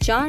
4